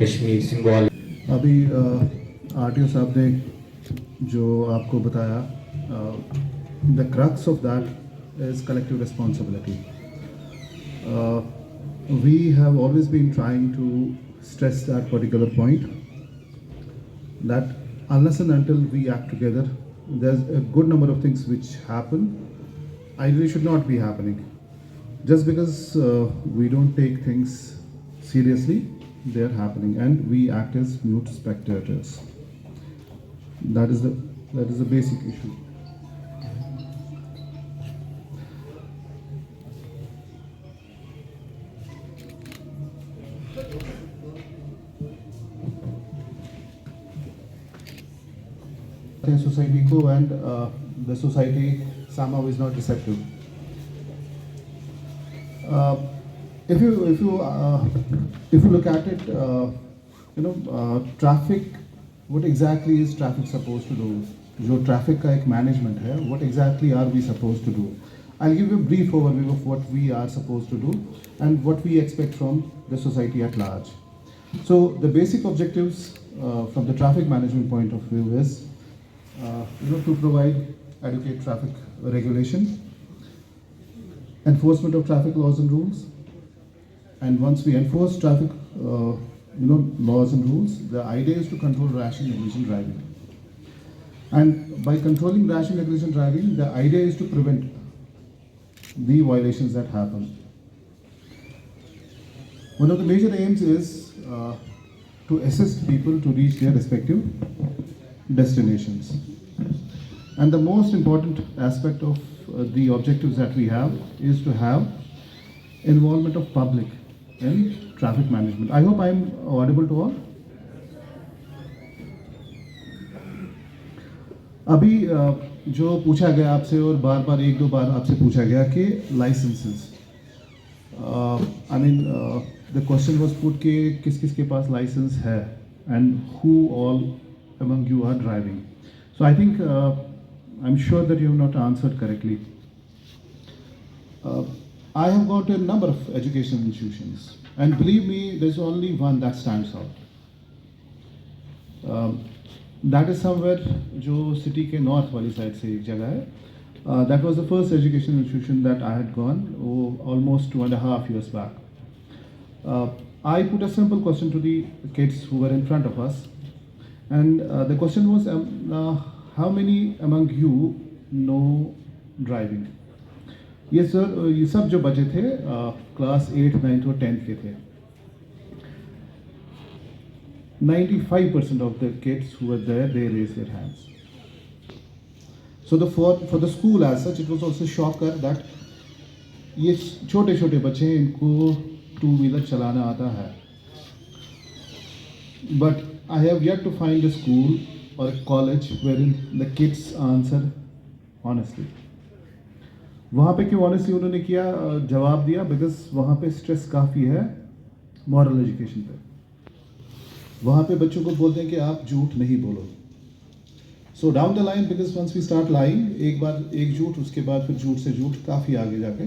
Kashmir symbol. अभी RTO साहब ने जो आपको बताया, the crux of that is collective responsibility. We have always been trying to stress that particular point, that unless and until we act together, there's a good number of things which happen ideally should not be happening. Just because we don't take things seriously, they're happening, and we act as mute spectators. That is the basic issue. Society को, and the society somehow is not receptive. If you look at it, traffic. What exactly is traffic supposed to do? जो traffic का एक management है, what exactly are we supposed to do? I'll give you a brief overview of what we are supposed to do and what we expect from the society at large. So the basic objectives from the traffic management point of view is to provide adequate traffic regulation, enforcement of traffic laws and rules, and once we enforce traffic laws and rules, the idea is to control rash and negligent driving. And by controlling rash and negligent driving, the idea is to prevent the violations that happen. One of the major aims is to assist people to reach their respective destinations. And the most important aspect of the objectives that we have is to have involvement of public in traffic management. I hope I am audible to all. अभी जो पूछा गया आपसे और बार बार एक दो बार आपसे पूछा गया कि licences, I mean the question was put कि किस किस के पास लाइसेंस है and who all among you are driving. So I think I'm sure that you have not answered correctly. I have got a number of educational institutions, and believe me, there's only one that stands out. That is somewhere जो city के north वाली side से एक जगह है. That was the first educational institution that I had gone almost 2.5 years back. I put a simple question to the kids who were in front of us. And the question was, how many among you know driving? Yes sir, ये सब जो बच्चे थे class 8, 9 और 10 के थे. 95% of the kids who were there, they raised their hands. So for the school as such, it was also a shocker that ये छोटे छोटे बच्चे, इनको 2-wheeler चलाना आता है. But I have yet to find a school or a college wherein the kids answer honestly. वहाँ पे क्यों honestly उन्होंने किया जवाब दिया? Because वहाँ पे stress काफ़ी है moral education पे. वहाँ पे बच्चों को बोलते हैं कि आप झूठ नहीं बोलो. So down the line, because once we start lying, एक बार एक झूठ, उसके बाद फिर झूठ से झूठ, काफ़ी आगे जाके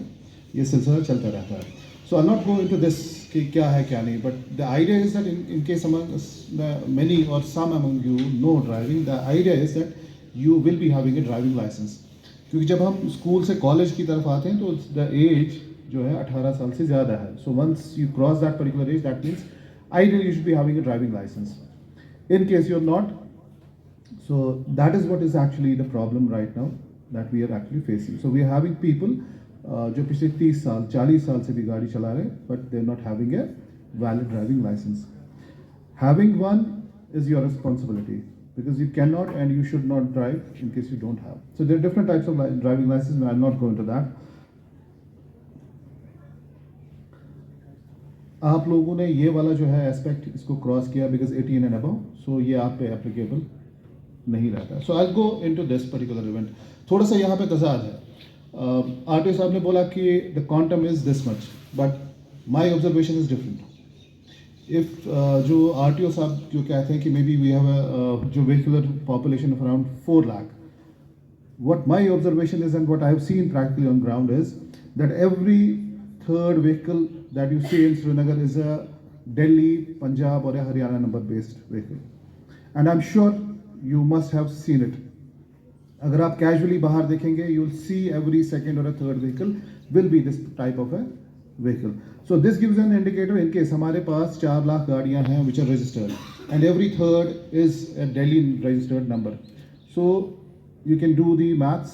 ये सिलसिला चलता रहता है. So I'll not go into this कि क्या है क्या नहीं, but the idea is that in case among many or some among you know driving, the idea is that you will be having a driving license. क्योंकि जब हम school से college की तरफ आते हैं तो the age जो है 18 साल से ज़्यादा है. So once you cross that particular age, that means ideally you should be having a driving license. In case you're not, so that is what is actually the problem right now that we are actually facing. So we are having people जो पिछले 30 साल 40 साल से भी गाड़ी चला रहे, but they're not having a valid driving license. Having one is your responsibility, because you cannot and you should not drive in case you don't have. So there are different types of driving licenses, and I'll not go into that. आप लोगों ने ये वाला जो है aspect इसको cross किया because 18 and above, so ये आप पे एप्लीकेबल नहीं रहता. So I'll go into this particular event. थोड़ा सा यहाँ पे तजाद है. आरटीओ साहब ने बोला कि the quantum is this much, but my observation is different. If जो आरटीओ साहब जो कहते हैं कि maybe we have a जो vehicular population of around 4 lakh, what my observation is and what I have seen practically on ground is that every third vehicle that you see in Srinagar is a Delhi, Punjab or a Haryana number based vehicle. And I'm sure you must have seen it. अगर आप casually बाहर देखेंगे you will see every second और a third vehicle will be this type of a vehicle. So this gives an indicator in case हमारे पास 4 लाख गाड़ियां हैं which are registered and every third is a Delhi registered number. So you can do the maths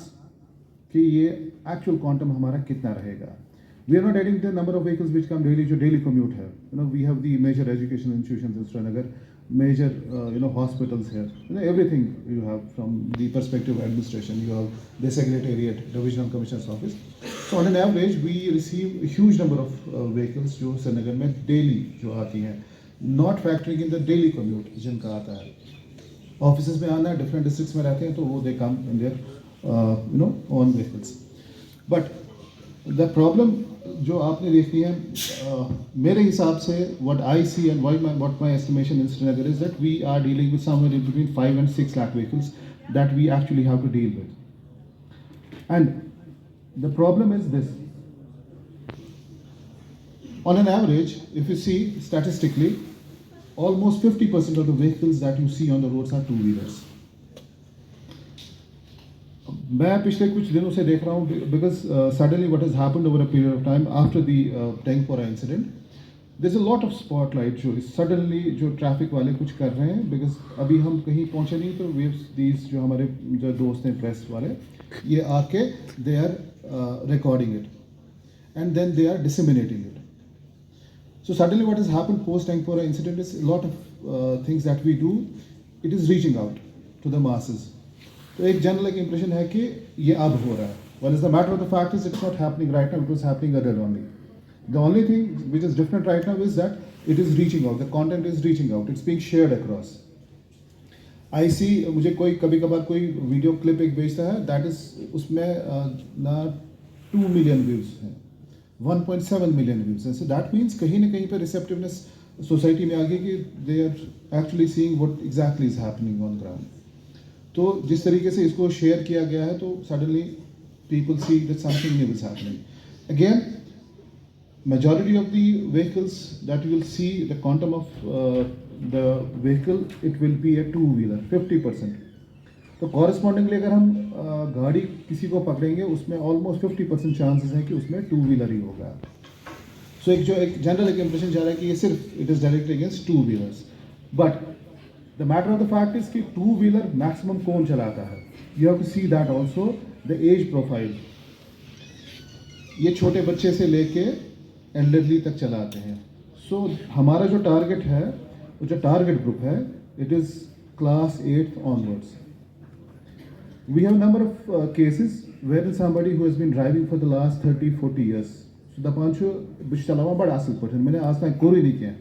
कि ये actual quantum हमारा कितना रहेगा. We are not adding the number of vehicles which come daily, जो daily commute है. We have the major education institutions in Srinagar, major hospitals here. Everything you have from the perspective of administration. You have the secretariat, divisional commissioner's office. So on an average, we receive a huge number of vehicles जो Srinagar में daily जो आती हैं. Not factoring in the daily commute जिनका आता है. Offices में आना है, different districts में रहते हैं तो वो they come in their own vehicles. But the problem जो आपने देखी है मेरे हिसाब से what I see and what my estimation in Srinagar is that we are dealing with somewhere in between 5 and 6 lakh vehicles that we actually have to deal with. And the problem is this. On an average, if you see statistically, almost 50% of the vehicles that you see on the roads are two-wheelers. मैं पिछले कुछ दिनों से देख रहा हूँ because suddenly what has happened over a period of time after the Tankipora incident there is a lot of spotlight जो suddenly जो ट्रैफिक वाले कुछ कर रहे हैं बिकॉज अभी हम कहीं पहुँचे नहीं तो वे दीज जो हमारे जो दोस्त हैं प्रेस वाले ये आके they are recording it and then they are disseminating it. So suddenly what has happened post Tankpora incident is a lot of things that we do, it is reaching out to the masses. तो एक general एक impression है कि ये अब हो रहा है. Well, is the matter of the fact is it's not happening right now, it was happening earlier only. The only thing which is different right now is that it is reaching out, the content is reaching out, it's being shared across. I see मुझे कोई कभी कभार कोई video clip एक भेजता है that is उसमें ना 2 million views हैं, 1.7 million views हैं. So that means कहीं ना कहीं पे receptiveness सोसाइटी में आ गई कि they are actually seeing what exactly is happening on ground. तो जिस तरीके से इसको शेयर किया गया है तो suddenly people see that something new is happening. Again majority of the vehicles that you will see the quantum of the vehicle it will be a two-wheeler 50%. तो कॉरेस्पॉन्डिंगली अगर हम गाड़ी किसी को पकड़ेंगे उसमें ऑलमोस्ट 50% चांसेस हैं कि उसमें टू व्हीलर ही होगा. सो एक जनरल एक इंप्रेशन जा रहा है कि ये सिर्फ it is directly against two wheelers. But the matter of the fact is कि टू व्हीलर मैक्सिमम कौन चलाता है. You have to see that also the age profile. ये छोटे बच्चे से लेके एल्डरली तक चलाते हैं. सो हमारा जो टारगेट है वो जो टारगेट ग्रुप है it is class 8 onwards. We have a number of cases where somebody who has been driving for the last 30-40 years. So dapanchu bish chalawa bada asıl patan. मैंने आज तक कोई नहीं किया.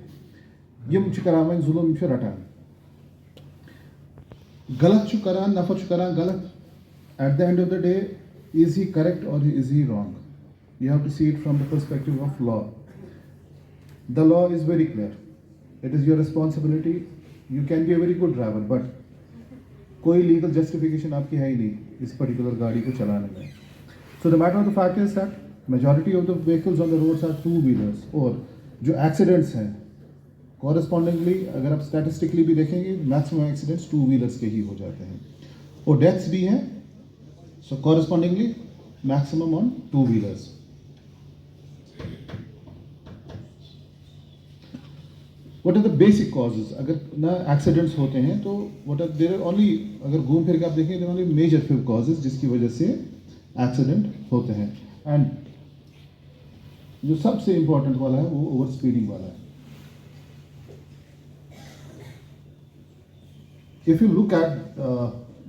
ये मुझे करामा जुल्म मुझे रटा. गलत चु करा नफर चु करा गलत. At the end of the day, is he correct or is he wrong? You have to see it from the perspective of law. The law is very clear. It is your responsibility. You can be a very good driver, but कोई legal justification आपकी है ही नहीं इस particular गाड़ी को चलाने में. So the matter of the fact is that majority of the vehicles on the roads are two wheelers. और जो एक्सीडेंट्स हैं कॉरेस्पॉन्डिंगली अगर आप स्टैटिस्टिकली भी देखेंगे मैक्सिमम एक्सीडेंट्स टू व्हीलर्स के ही हो जाते हैं. और डेथ्स भी हैं. So correspondingly maximum on two wheelers. What are the basic causes? अगर ना एक्सीडेंट्स होते हैं तो what are there are only अगर घूम फिर के आप देखें there are only major few causes जिसकी वजह से एक्सीडेंट होते हैं. एंड जो सबसे इम्पोर्टेंट वाला है वो ओवर स्पीडिंग वाला है. If you look at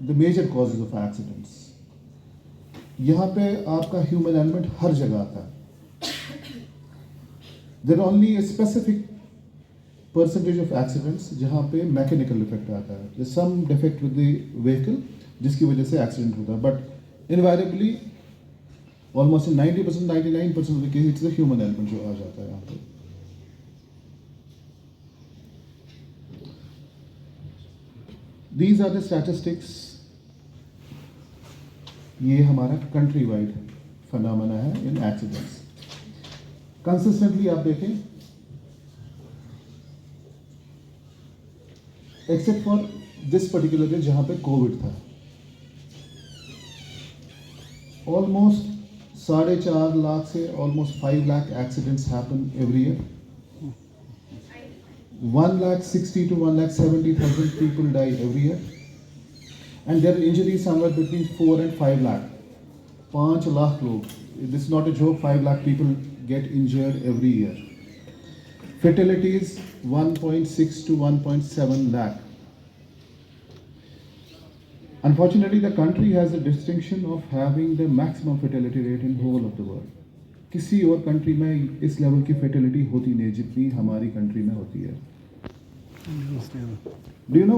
the major causes of accidents यहाँ पे आपका ह्यूमन एलिमेंट हर जगह आता है. There only a specific percentage of accidents जहाँ पे मैकेनिकल इफेक्ट आता है. Some defect with the vehicle जिसकी वजह से एक्सीडेंट होता है. But invariably almost 90% 99% of the case it's the human element जो आ जाता है यहाँ पे. These are the statistics. ये हमारा कंट्री वाइड फिनोमेना है इन एक्सीडेंट्स. कंसिस्टेंटली आप देखें, except for this particular day जहां पे कोविड था, ऑलमोस्ट 4.5 लाख से ऑलमोस्ट 5 लाख accidents happen every year. 1,60,000 to 1,70,000 people die every year, and there are injuries somewhere between 4 and 5 lakh. 5 lakh log. This is not a joke. 5 lakh people get injured every year. Fatalities 1.6 to 1.7 lakh. Unfortunately, the country has a distinction of having the maximum fatality rate in whole of the world. किसी और country में इस level की fertility होती नहीं जितनी हमारी country में होती है. डू यू नो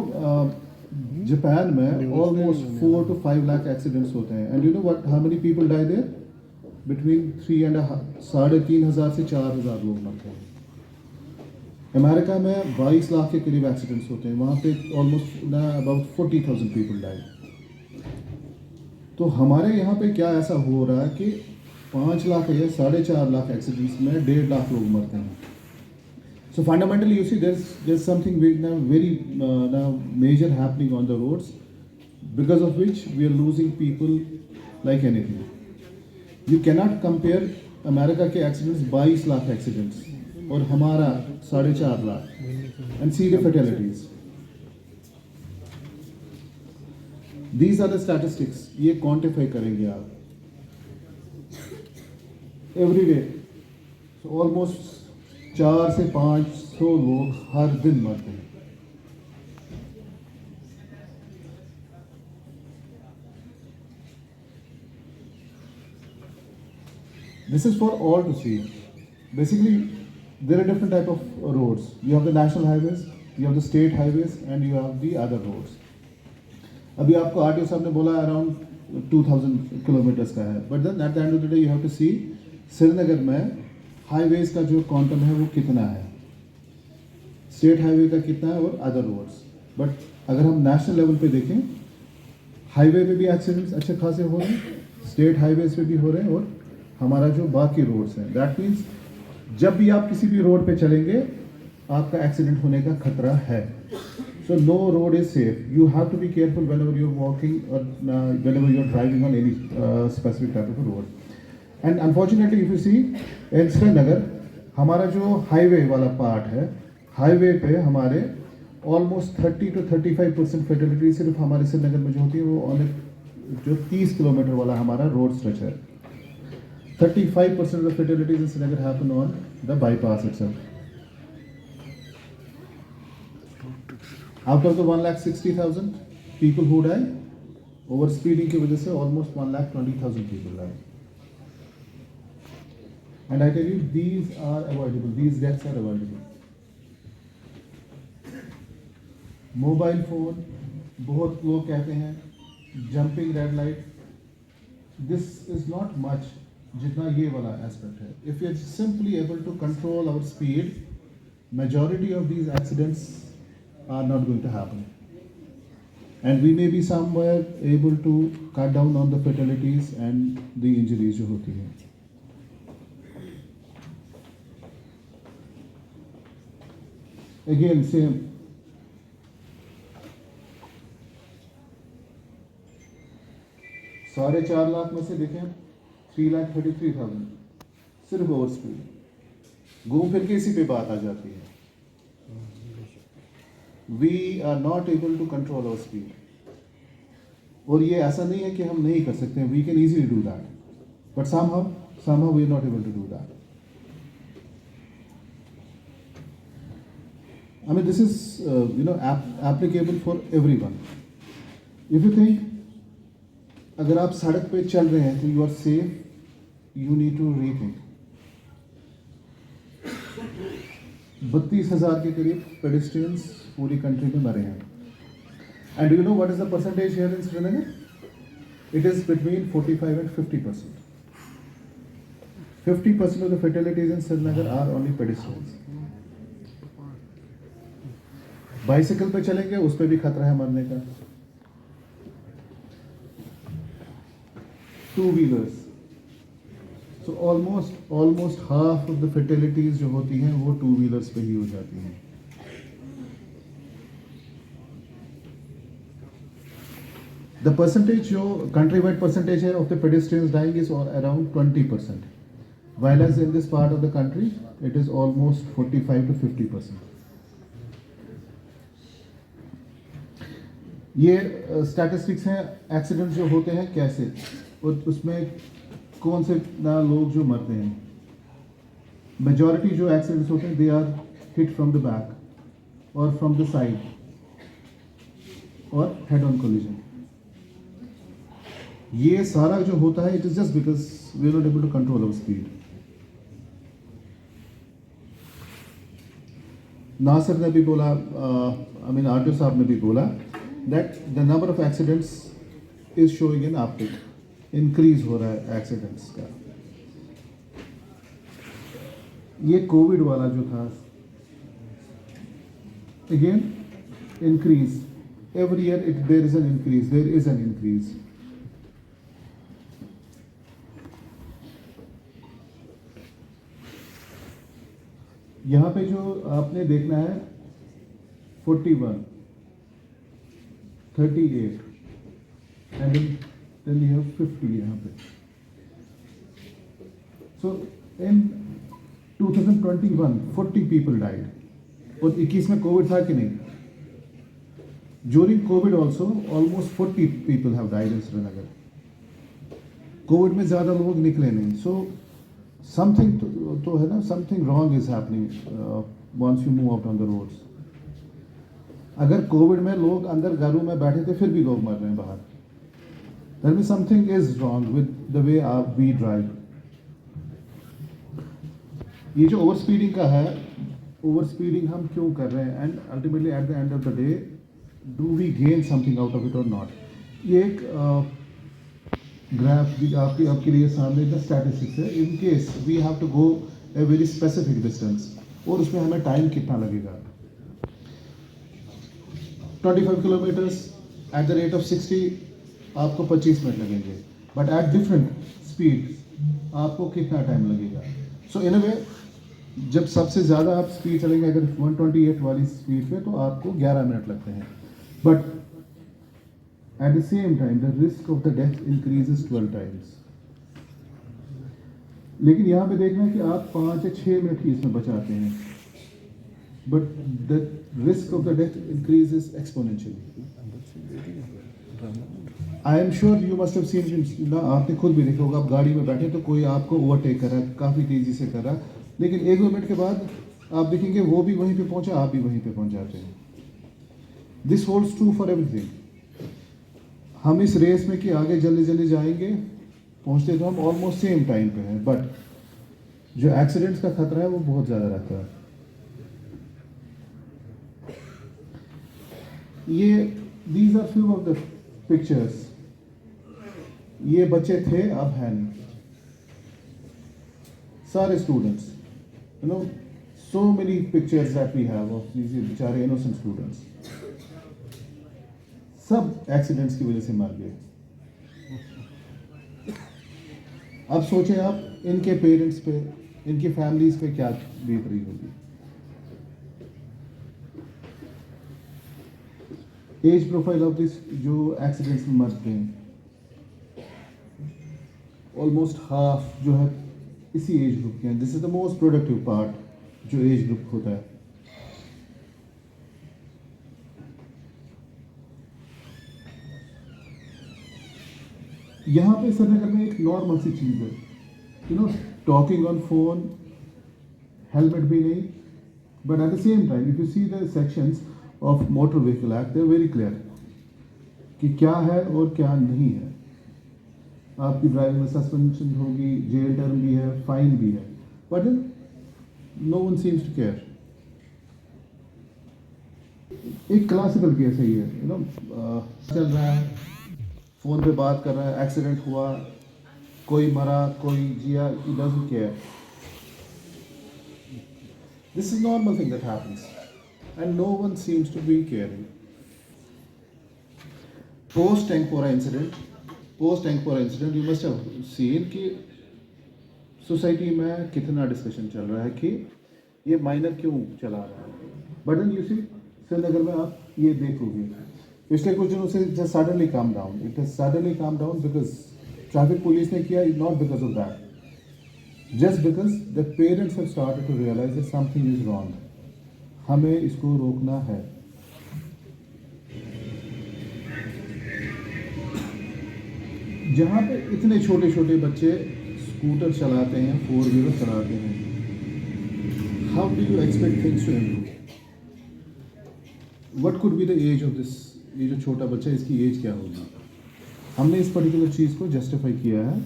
जापान में ऑलमोस्ट 4 to 5 लाख एक्सीडेंट्स होते हैं, and you know what how many people die there, between 3,500 से 4,000 लोग मरते हैं. अमेरिका में 22 लाख के करीब एक्सीडेंट्स होते हैं, वहाँ पे ऑलमोस्ट अबाउट 40,000 पीपल डाई. तो हमारे यहाँ पे क्या ऐसा हो रहा है कि 5 लाख या 4.5 लाख एक्सीडेंट्स में 1.5 लाख लोग मरते हैं. So fundamentally, you see, there's something very major happening on the roads, because of which we are losing people like anything. You cannot compare America के accidents 22 लाख accidents और हमारा 4.5 lakh and see the fatalities. These are the statistics. ये quantify करेंगे आप. Every day, so almost 4 से 500 लोग हर दिन मरते हैं. This is for all to see. Basically, there are different type of roads. You have the national highways, you have the state highways, and you have the other roads. अभी आपको RTO साहब ने बोला अराउंड 2000 किलोमीटर्स का है, but then at the end of the day you have to see Srinagar में highways का जो क्वांटम है वो कितना है, स्टेट हाईवे का कितना है और अदर रोड्स. बट अगर हम नेशनल लेवल पे देखें, हाईवे पे भी एक्सीडेंट्स अच्छे खासे हो रहे हैं, स्टेट हाईवेज पे भी हो रहे हैं, और हमारा जो बाकी रोड्स हैं, दैट मीन्स जब भी आप किसी भी रोड पे चलेंगे आपका एक्सीडेंट होने का खतरा है. So no road is safe. You have to be careful whenever you are walking और whenever you are driving on any specific type of road. And unfortunately if you see in Srinagar, हमारा जो highway वाला part है, highway पे हमारे almost 30 to 35% fertility सिर्फ हमारे श्रीनगर में जो होती है वो ऑन जो 30 किलोमीटर वाला हमारा रोड स्ट्रेच है. 35% of the fatalities in Srinagar happen on the bypass itself. Out of the 1,60,000 people who die, over speeding की वजह से almost 1,20,000 people die. And I tell you, these are avoidable. These deaths are avoidable. Mobile phone, बहुत लोग कहते हैं, jumping red light. This is not much. जितना ये वाला एस्पेक्ट है. If we are simply able to control our speed, majority of these accidents are not going to happen, and we may be somewhere able to cut down on the fatalities and the injuries जो होती हैं. Again, same. साढ़े 4 लाख में से देखें 3,33,000 सिर्फ over speed. घूम फिर के इसी पे बात आ जाती है. We are not able to control our speed. और ये ऐसा नहीं है कि हम नहीं कर सकते हैं. We can easily do that, but somehow we are not able to do that. I mean, this is applicable for everyone. If you think अगर आप सड़क पे चल रहे हैं तो you are safe, you need to rethink. 32,000 के करीब पेडिस्ट्रियंस पूरी कंट्री में मरे हैं. And you know what is the percentage here in Srinagar? It is between 45 and 50%. 50% of the fatalities in Srinagar are only pedestrians. Bicycle पे चलेंगे उस पर भी खतरा है मरने का. Two wheelers, so almost half of the fatalities जो होती हैं वो टू व्हीलर्स पे ही हो जाती हैं. The percentage जो country-wide percentage है of the pedestrians dying is around 20%, while as in this part of the country it is almost 45 to 50%. ये स्टैटिस्टिक्स हैं एक्सीडेंट्स जो होते हैं कैसे और उसमें कौन से ना लोग जो मरते हैं. मेजॉरिटी जो एक्सीडेंट्स होते हैं they are hit from the back और फ्रॉम द साइड और हेड ऑन कोलिजन. ये सारा जो होता है it is just because we are not able to control our speed. Nasir ने भी बोला, आई मीन आरटीओ साहब ने भी बोला that the number of accidents is showing an uptick, increase हो रहा है एक्सीडेंट्स का. ये कोविड वाला जो था again increase every year, there is an increase. यहाँ पे जो आपने देखना है 41, 38 एंड देन यू हैव 50 यहाँ पे. सो इन 2021 40 पीपल डाइड. और 21 में कोविड था कि नहीं? During Covid also almost 40 people have died in Srinagar. Covid में ज़्यादा लोग निकले नहीं. सो समथिंग तो है ना, something wrong is happening once you move out on the roads. अगर कोविड में लोग अंदर घरों में बैठे थे फिर भी लोग मर रहे हैं बाहर. That means something is wrong with the way we drive. ये जो ओवर स्पीडिंग का है, ओवर स्पीडिंग हम क्यों कर रहे हैं and ultimately at the end of the day do we gain something out of it और नॉट. ये एक ग्राफ भी आपके लिए सामने द स्टैटिस्टिक्स है. In case we have to go a very specific distance और उसमें हमें टाइम कितना लगेगा. 25 kilometres at the rate of 60 आपको 25 मिनट लगेंगे, बट एट डिफरेंट स्पीड आपको कितना टाइम लगेगा. सो इन अ वे जब सबसे ज़्यादा आप स्पीड चलेंगे अगर 128 वाली स्पीड पे तो आपको 11 मिनट लगते हैं, but at the same time the risk of the death increases 12 times. लेकिन यहाँ पे देखना है कि आप 5 या 6 मिनट ही इसमें बचाते हैं, but the risk of the death increases exponentially. I am sure you must have seen ना, आपने खुद भी देखा होगा, आप गाड़ी में बैठे तो कोई आपको ओवरटेक कर रहा है, काफ़ी तेज़ी से कर रहा है, लेकिन 1-2 मिनट के बाद आप देखेंगे वो भी वहीं पे पहुंचा, आप भी वहीं पे पहुंच जाते हैं. This holds true for everything. हम इस रेस में कि आगे जल्दी जल्दी जाएंगे, पहुंचते तो हम ऑलमोस्ट सेम टाइम पे हैं, बट जो एक्सीडेंट्स का खतरा है वो बहुत ज़्यादा रहता है. ये these are few of the pictures. ये बच्चे थे, अब हैं नहीं. सारे students, you know, so many pictures that we have of these बेचारे इनोसेंट स्टूडेंट्स. सब एक्सीडेंट्स की वजह से मर गए. अब सोचें आप इनके पेरेंट्स पे, इनकी फैमिलीज पे क्या बीत रही होगी. एज प्रोफाइल ऑफ दिस जो एक्सीडेंट्स में मरते हैं, ऑलमोस्ट हाफ जो है इसी एज ग्रुप के हैं. This is the most productive part जो एज ग्रुप होता है. यहाँ पे श्रीनगर में एक नॉर्मल सी चीज़ है, you know, talking on phone, helmet भी नहीं, but at the same time if you see the sections of motor vehicle act they are very clear कि क्या है और क्या नहीं है. आपकी ड्राइविंग में सस्पेंशन होगी, जेल टर्म भी है, फाइन भी है, but no one seems to care. एक क्लासिकल केस है ये, यू नो, चल रहा है, फोन पे बात कर रहा है, एक्सीडेंट हुआ, कोई मरा, कोई जिया, he doesn't care. This is normal thing that happens and no one seems to be caring. Post Ankora incident you must have seen कि सोसाइटी में कितना डिस्कशन चल रहा है कि ये माइनर क्यों चला रहा है। But then you see Srinagar में आप ये देखोगे पिछले कुछ दिनों से just suddenly calm down, it is suddenly calm down because traffic police ने किया, not because of that, just because the parents have started to realise that something is wrong, हमें इसको रोकना है। जहाँ पे इतने छोटे छोटे बच्चे स्कूटर चलाते हैं, 4 व्हीलर चलाते हैं, how do you expect things to improve? What could be the age of this? ये जो छोटा बच्चा है इसकी एज क्या होगी? हमने इस पर्टिकुलर चीज़ को जस्टिफाई किया है,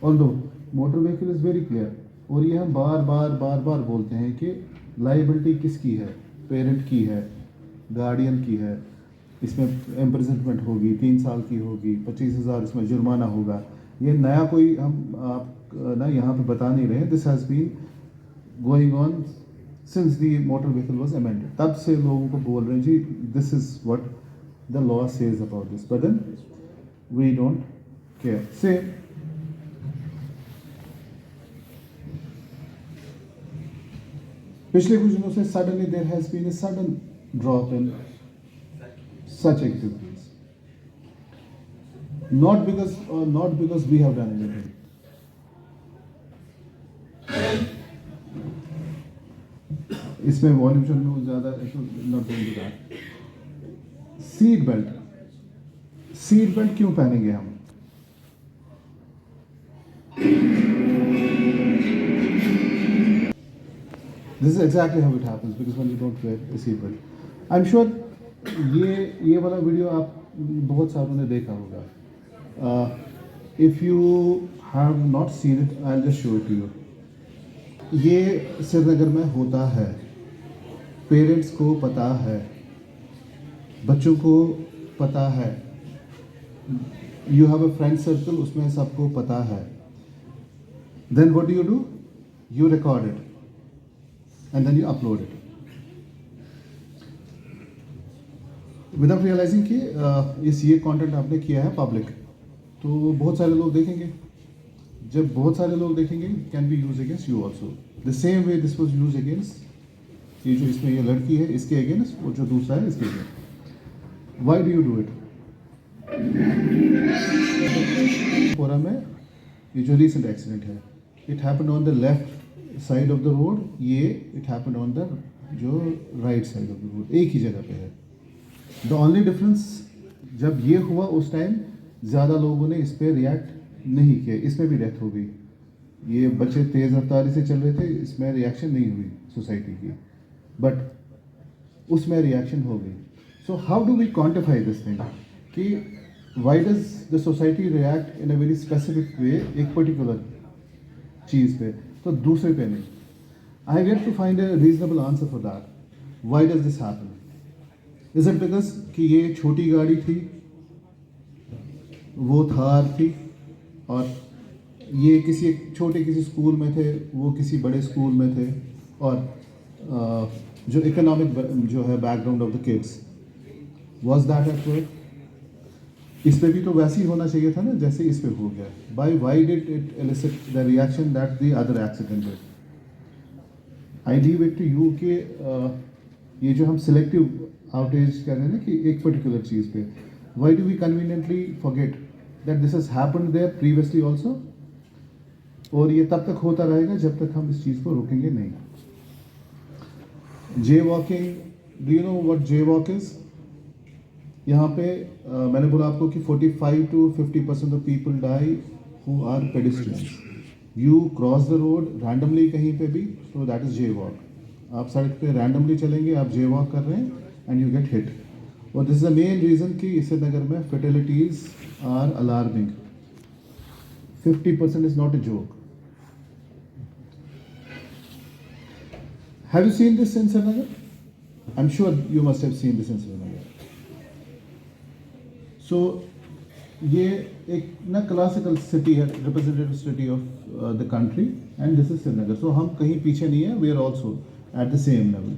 although motor vehicle is very clear, और ये हम बार बार बोलते हैं कि लाइबिलिटी किसकी है? पेरेंट की है, गार्डियन की है। इसमें इम्प्रिजनमेंट होगी, 3 साल की होगी, 25,000 इसमें जुर्माना होगा। ये नया कोई हम आप ना यहाँ पे बता नहीं रहे, this has been going on since the motor vehicle was amended. तब से लोगों को बोल रहे हैं जी this is what the law says about this, but then we don't care. से पिछले कुछ दिनों से suddenly there has been a sudden drop in such activities, not because we have done anything. इसमें वॉल्यूम चलने ज़्यादा not going to that. Seat belt क्यों पहनेंगे हम? This is exactly how it happens because when you don't wear a seat belt. I'm sure ये वाला video आप बहुत सारों ने देखा होगा। If you have not seen it I will just show it to you. ये श्रीनगर में होता है, पेरेंट्स को पता है, बच्चों को पता है, you have a friend circle, उसमें सबको पता है। Then what do? You record it and then you upload it without realising कि ये कंटेंट आपने किया है पब्लिक, तो बहुत सारे लोग देखेंगे। जब बहुत सारे लोग देखेंगे can be use against you also the same way this was use against ये जो इसमें ये लड़की है इसके अगेंस्ट, और जो दूसरा है इसके against. Why do you do it? पोरा में ये जो रिसेंट एक्सीडेंट है, it happened on the left side of the road, ये इट हैपेंड ऑन द जो right side of the road, एक ही जगह पे है। द ओनली डिफरेंस जब ये हुआ उस टाइम ज़्यादा लोगों ने इस पर रिएक्ट नहीं किया, इसमें भी डेथ हो गई। ये बच्चे तेज़ रफ्तारी से चल रहे थे, इसमें रिएक्शन नहीं हुई सोसाइटी की, बट उसमें रिएक्शन हो गई। So how do we quantify this thing कि why does the society react in a very specific way एक पर्टिकुलर चीज़ पे तो दूसरे पे नहीं? I get to find a reasonable answer for that. Why does this happen? Is it because कि ये छोटी गाड़ी थी, वो थार थी, और ये किसी छोटे किसी स्कूल में थे, वो किसी बड़े स्कूल में थे, और जो इकोनॉमिक जो है background of the kids was that at work? इस पे भी तो वैसे ही होना चाहिए था ना जैसे इस पे हो गया। Why did it elicit the reaction that the other accident did? I leave it to you कि ये जो हम सिलेक्टिव आउटेज कर रहे हैं ना कि एक पर्टिकुलर चीज़ पे, why do we conveniently forget that this has happened there previously also? और ये तब तक होता रहेगा जब तक हम इस चीज़ को रोकेंगे नहीं। Jaywalking, do you know what jaywalk is? यहाँ पे मैंने बोला आपको कि 45 to 50% of people die who are pedestrians. You cross the road randomly कहीं पे भी, तो दैट इज जे वॉक। आप सड़क पे रैंडमली चलेंगे, आप जे वॉक कर रहे हैं एंड यू गेट हिट। और this is the main reason कि श्रीनगर में fatalities are alarming. 50% is not a joke. Have you seen this in Srinagar? I'm sure you must have seen this in Srinagar. So, ये एक ना classical city है, representative city of the country, and this is Srinagar. So हम कहीं पीछे नहीं है, we are also at the same level.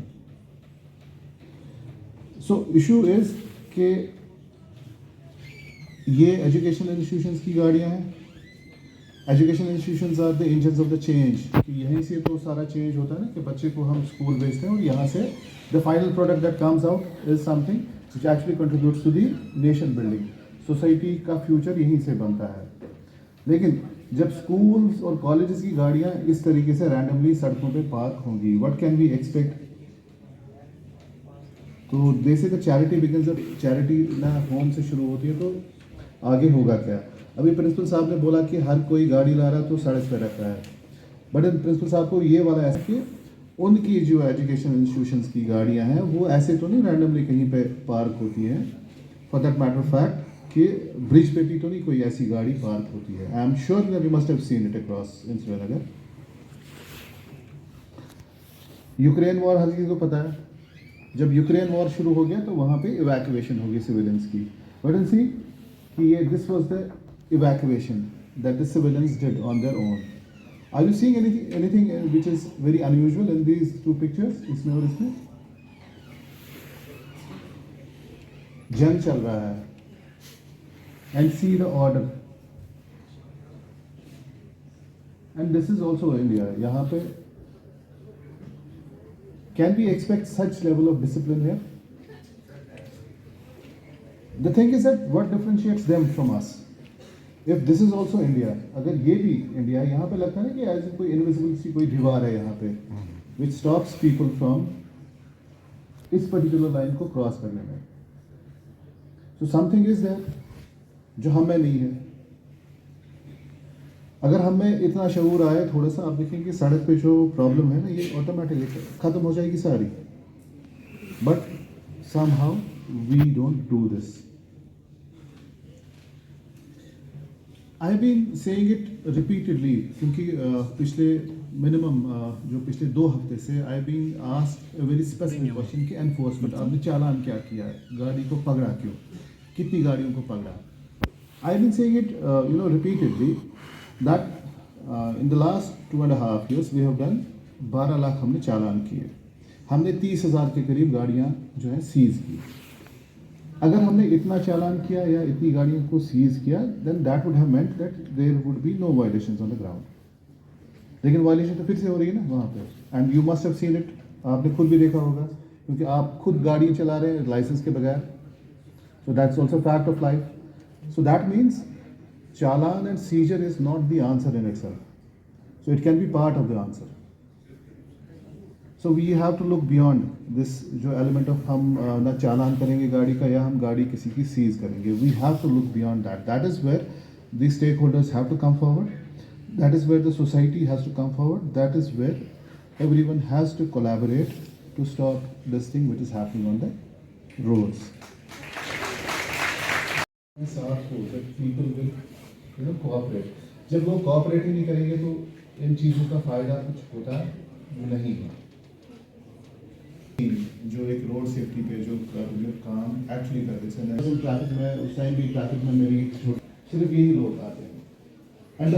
So issue is कि ये एजुकेशनल इंस्टीट्यूशंस की गाड़ियाँ हैं, education institutions are the engines of the change, कि यहीं से तो सारा चेंज होता है ना, कि बच्चे को हम स्कूल भेजते हैं और यहाँ से the final product that comes out is something which actually contributes to the nation building. Society का फ्यूचर यहीं से बनता है। लेकिन जब स्कूल्स और कॉलेजेस की गाड़ियाँ इस तरीके से रैंडमली सड़कों पे पार्क होंगी, व्हाट कैन वी एक्सपेक्ट? तो दे से चैरिटी बिगिंस, जब चैरिटी ना होम से शुरू होती है तो आगे होगा क्या? अभी प्रिंसिपल साहब ने बोला कि हर कोई गाड़ी ला रहा है तो सड़क पर रख रहा है, बट प्रिंसिपल साहब को ये वाला ऐसा कि उनकी जो एजुकेशन इंस्टीट्यूशंस की गाड़ियां हैं वो ऐसे तो नहीं रैंडमली कहीं पे पार्क होती हैं। फॉर दैट मैटर फैक्ट कि ब्रिज पे भी तो नहीं कोई ऐसी गाड़ी पार्क होती है। I am sure that you must have seen it across in Srinagar. Ukraine war हर किसी को पता है, जब यूक्रेन वॉर शुरू हो गया तो वहाँ पे इवैक्यूएशन हो गई सिविलियंस की। बट एंड सी कि ये this was the evacuation that the civilians did on their own. Are you seeing anything which is very unusual in these two pictures? इसमें और इसमें जंग चल रहा है, and see the order. And this is also India. यहाँ पे can we expect such level of discipline here? The thing is that what differentiates them from us? If this is also India, अगर ये भी India है, यहाँ पे लगता है ना कि ऐसे कोई इनविजिबल सी कोई दीवार है यहाँ पे which stops people from इस पर्टिकुलर लाइन को क्रॉस करने में। So something is there जो हमें नहीं है। अगर हमें इतना शऊर आए थोड़ा सा, आप देखेंगे कि सड़क पे जो प्रॉब्लम है ना ये ऑटोमेटिकली खत्म हो जाएगी सारी। बट somehow we don't do this. I have been saying it repeatedly, क्योंकि पिछले मिनिमम जो पिछले 2 हफ्ते से I have been asked a very specific question कि एनफोर्समेंट, आपने चालान क्या किया है, गाड़ी को पकड़ा क्यों, कितनी गाड़ियों को पकड़ा? I have been saying it repeatedly that in the last 2.5 years we have done 12 lakh हमने चालान किए, हमने 30,000 के करीब गाड़ियाँ जो है सीज की। अगर हमने इतना चालान किया या इतनी गाड़ियों को सीज किया, then that would have meant that there would be no violations on the ground. लेकिन वायलेशन तो फिर से हो रही है ना वहाँ पे, and you must have seen it, आपने खुद भी देखा होगा, क्योंकि आप खुद गाड़ियाँ चला रहे हैं लाइसेंस के बगैर। So that's also fact of life. So that means challan and seizure is not the answer in itself, so it can be part of the answer. So we have to look beyond this जो element of हम ना चालान करेंगे गाड़ी का या हम गाड़ी किसी की सीज करेंगे। We have to look beyond that. That is where the stakeholders have to come forward, that is where the society has to come forward, that is where everyone has to collaborate to stop this thing which is happening on the roads. People will cooperate. जब लोग cooperate ही नहीं करेंगे तो इन चीज़ों का फ़ायदा कुछ होता नहीं है। जो एक रोड सेफ्टी पे जो काम एक्चुअली करते हैं, ट्रैफिक में उस टाइम भी ट्रैफिक में मेरी सिर्फ यही लोग आते हैं। एंड